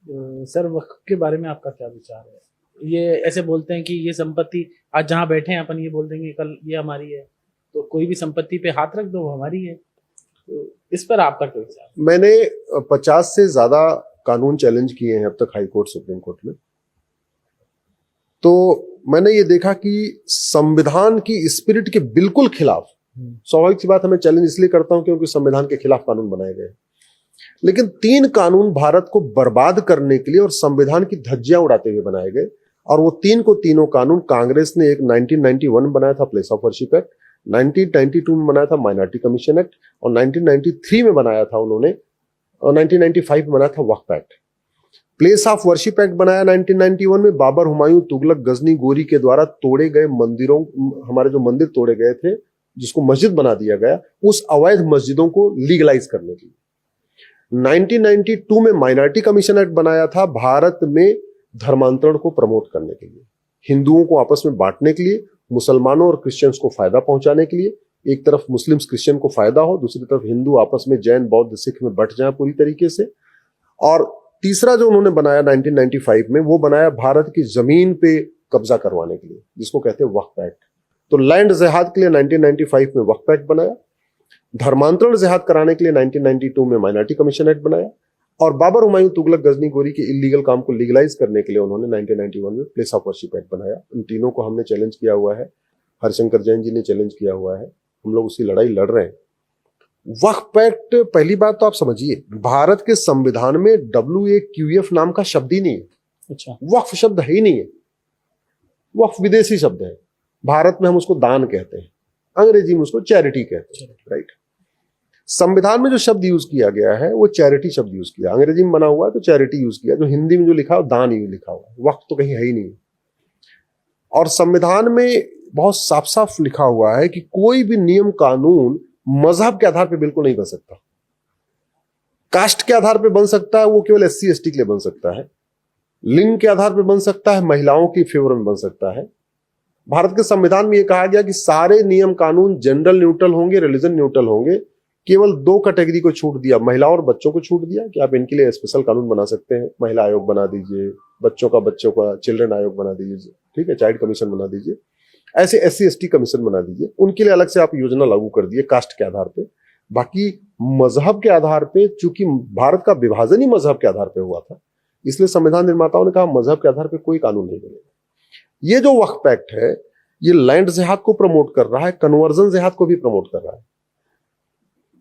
Sir वक्फ के बारे में आपका क्या विचार है? ये ऐसे बोलते हैं कि ये संपत्ति आज जहाँ बैठे हैं अपन ये बोल देंगे कल ये हमारी है, तो कोई भी संपत्ति पे हाथ रख दो वो हमारी है। तो इस पर आपका क्या विचार है? मैंने 50 से ज्यादा कानून चैलेंज किए हैं अब तक हाई कोर्ट सुप्रीम कोर्ट में। तो मैंने ये देखा कि संविधान की स्पिरिट के बिल्कुल खिलाफ, स्वाभाविक सी बात है मैं चैलेंज इसलिए करता हूं क्योंकि संविधान के खिलाफ कानून बनाए गए, लेकिन 3 कानून भारत को बर्बाद करने के लिए और संविधान की धज्जियां उड़ाते हुए बनाए गए। और वो तीनों कानून कांग्रेस ने एक 1991 बनाया था प्लेस ऑफ वर्शिप एक्ट, 1992 में बनाया था माइनॉरिटी कमीशन एक्ट, और 1993 में बनाया था उन्होंने, और 1995 में बनाया था Waqf act. Place of worship act बनाया 1991 में, बाबर, हुमायूं, तुगलक, गजनी, गोरी के द्वारा तोड़े गए मंदिरों, हमारे जो मंदिर तोड़े गए थे जिसको मस्जिद बना दिया गया, उस अवैध मस्जिदों को लीगलाइज करने के लिए। 1992 में माइनॉरिटी कमीशन एक्ट बनाया था भारत में धर्मांतरण को प्रमोट करने के लिए, हिंदुओं को आपस में बांटने के लिए, मुसलमानों और क्रिश्चियंस को फायदा पहुंचाने के लिए। एक तरफ मुस्लिम्स क्रिश्चियन को फायदा हो, दूसरी तरफ हिंदू आपस में जैन बौद्ध सिख में बट जाए पूरी तरीके से। और तीसरा जो उन्होंने बनाया 1995 में, वो बनाया भारत की जमीन पे कब्जा करवाने के लिए, जिसको कहते हैं वक्फ एक्ट। तो लैंड जिहाद के लिए 1995 में वक्फ एक्ट बनाया, धर्मांतरण जिहाद कराने के लिए 1992 में माइनॉरिटी कमीशन एक्ट बनाया, और बाबर, हुमायूं, तुगलक, गजनी, गोरी के इलीगल काम को लीगलाइज करने के लिए उन्होंने 1991 में प्लेस ऑफ वर्शिप एक्ट बनाया। इन तीनों को हमने चैलेंज किया हुआ है, हरिशंकर जैन जी ने चैलेंज किया हुआ है, हम लोग उसकी लड़ाई लड़ रहे हैं। वक्फ एक्ट, पहली बात तो आप समझिए, भारत के संविधान में WAQF नाम का शब्द ही नहीं है। अच्छा, वक्फ शब्द है ही नहीं है, वक्फ विदेशी शब्द है। भारत में हम उसको दान कहते हैं, अंग्रेजी में उसको चैरिटी कहते हैं, राइट। संविधान में जो शब्द यूज किया गया है वो चैरिटी शब्द यूज किया, अंग्रेजी में बना हुआ है तो चैरिटी यूज किया, जो हिंदी में जो लिखा है दान ही लिखा हुआ है, वक्फ तो कहीं है ही नहीं। और संविधान में बहुत साफ साफ लिखा हुआ है कि कोई भी नियम कानून मजहब के आधार पर बिल्कुल नहीं बन सकता। कास्ट के आधार पर बन सकता है, वो केवल SC ST के लिए बन सकता है। लिंग के आधार पर बन सकता है, महिलाओं की फेवर में बन सकता है। भारत के संविधान में यह कहा गया कि सारे नियम कानून जेंडर न्यूट्रल होंगे, रिलीजन न्यूट्रल होंगे। केवल 2 कैटेगरी को छूट दिया, महिला और बच्चों को छूट दिया कि आप इनके लिए स्पेशल कानून बना सकते हैं, महिला आयोग बना दीजिए, बच्चों का चिल्ड्रन आयोग बना दीजिए, ठीक है, चाइल्ड कमीशन बना दीजिए, ऐसे SC ST कमीशन बना दीजिए, उनके लिए अलग से आप योजना लागू कर दिए कास्ट के आधार पे। बाकी मजहब के आधार पे, चूंकि भारत का विभाजन ही मजहब के आधार पे हुआ था, इसलिए संविधान निर्माताओं ने कहा मजहब के आधार पे कोई कानून नहीं बनेगा। ये जो वक्फ एक्ट है ये लैंड जिहाद को प्रमोट कर रहा है, कन्वर्जन जिहाद को भी प्रमोट कर रहा है।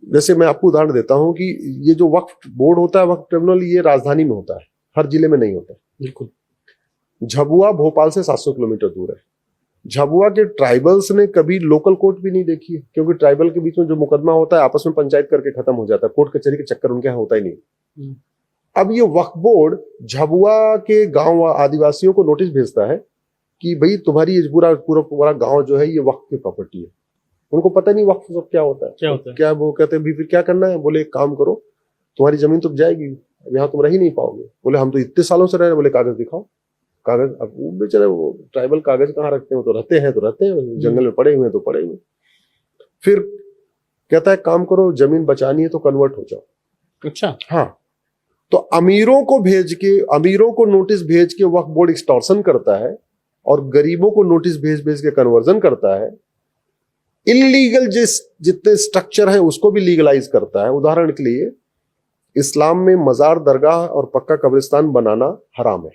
जैसे मैं आपको उदाहरण देता हूं कि ये जो वक्फ बोर्ड होता है, वक्फ ट्रिब्यूनल, ये राजधानी में होता है, हर जिले में नहीं होता। बिल्कुल। झाबुआ भोपाल से 700 किलोमीटर दूर है। झाबुआ के ट्राइबल्स ने कभी लोकल कोर्ट भी नहीं देखी है, क्योंकि ट्राइबल के बीच में जो मुकदमा होता है आपस में पंचायत करके खत्म हो जाता है, कोर्ट कचहरी के चक्कर उनके यहाँ होता ही नहीं। अब ये वक्फ बोर्ड झाबुआ के गांव आदिवासियों को नोटिस भेजता है कि भाई तुम्हारी ये पूरा गांव जो है ये वक्फ की प्रॉपर्टी है। उनको पता नहीं वक्फ सब क्या होता है, क्या वो कहते हैं फिर क्या करना है, बोले एक काम करो, तुम्हारी जमीन तो जाएगी, यहाँ तुम रह ही नहीं पाओगे। बोले हम तो इतने सालों से रह रहे हैं, बोले कागज दिखाओ। कागज, अब वो बेचारे वो ट्राइबल कागज कहाँ रखते हैं, तो रहते हैं जंगल में पड़े हुए तो पड़े हुए। फिर कहता है काम करो, जमीन बचानी है तो कन्वर्ट हो जाओ। अच्छा, हाँ, तो अमीरों को नोटिस भेज के वक्फ बोर्ड एक्सटॉर्शन करता है और गरीबों को नोटिस भेज के कन्वर्जन करता है। इलीगल जितने स्ट्रक्चर है उसको भी लीगलाइज करता है। उदाहरण के लिए इस्लाम में मजार, दरगाह और पक्का कब्रिस्तान बनाना हराम है,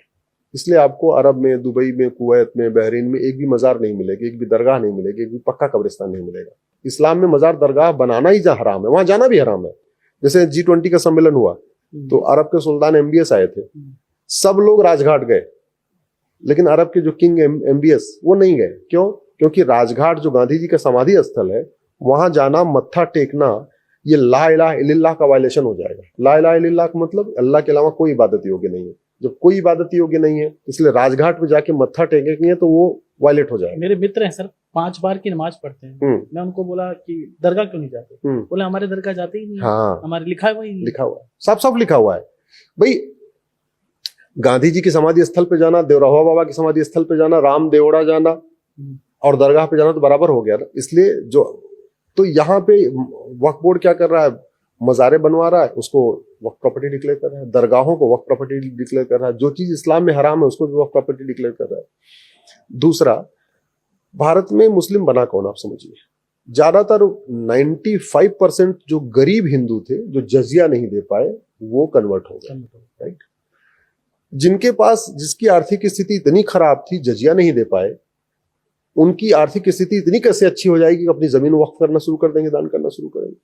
इसलिए आपको अरब में, दुबई में, कुवैत में, बहरीन में एक भी मजार नहीं मिलेगी, एक भी दरगाह नहीं मिलेगी, एक भी पक्का कब्रिस्तान नहीं मिलेगा। इस्लाम में मजार, दरगाह बनाना ही हराम है, वहां जाना भी हराम है। जैसे G20 का सम्मेलन हुआ तो अरब के सुल्तान MBS आए थे, सब लोग राजघाट गए, लेकिन अरब के जो किंग MBS वो नहीं गए। क्यों? क्योंकि राजघाट जो गांधी जी का समाधि स्थल है, वहां जाना, मत्था टेकना, ये ला इलाहा इल्लल्लाह का वायलेशन हो जाएगा। ला इलाहा इल्लल्लाह का मतलब अल्लाह के अलावा कोई इबादत योग्य नहीं है। जब कोई इबादत योग्य नहीं है, इसलिए राजघाट पे जाके मत्था टेकेंगे तो वो वायलेट हो जाएगा। मेरे मित्र हैं सर, 5 बार की नमाज पढ़ते हैं। मैं उनको बोला कि दरगाह क्यों नहीं जाते, बोले हमारे दरगाह जाते ही नहीं। हाँ, हमारे लिखा है, वही लिखा हुआ है, साफ लिखा हुआ है भाई। गांधी जी की समाधि स्थल पे जाना, देवरावा बाबा की समाधि स्थल पे जाना, राम देवड़ा जाना और दरगाह पे जाना तो बराबर हो गया ना। इसलिए तो यहाँ पे वक्फ बोर्ड क्या कर रहा है, मज़ारे बनवा रहा है उसको वक्फ प्रॉपर्टी डिक्लेयर कर रहा है, दरगाहों को वक्फ प्रॉपर्टी डिक्लेयर कर रहा है, जो चीज इस्लाम में हराम है उसको भी वक्फ प्रॉपर्टी डिक्लेयर कर रहा है। दूसरा, भारत में मुस्लिम बना कौन, आप समझिए, ज्यादातर 95% जो गरीब हिंदू थे जो जजिया नहीं दे पाए वो कन्वर्ट हो गए, राइट। जिनके पास, जिसकी आर्थिक स्थिति इतनी खराब थी जजिया नहीं दे पाए, उनकी आर्थिक स्थिति इतनी कैसे अच्छी हो जाएगी कि अपनी जमीन वक्फ करना शुरू कर देंगे, दान करना शुरू करेंगे।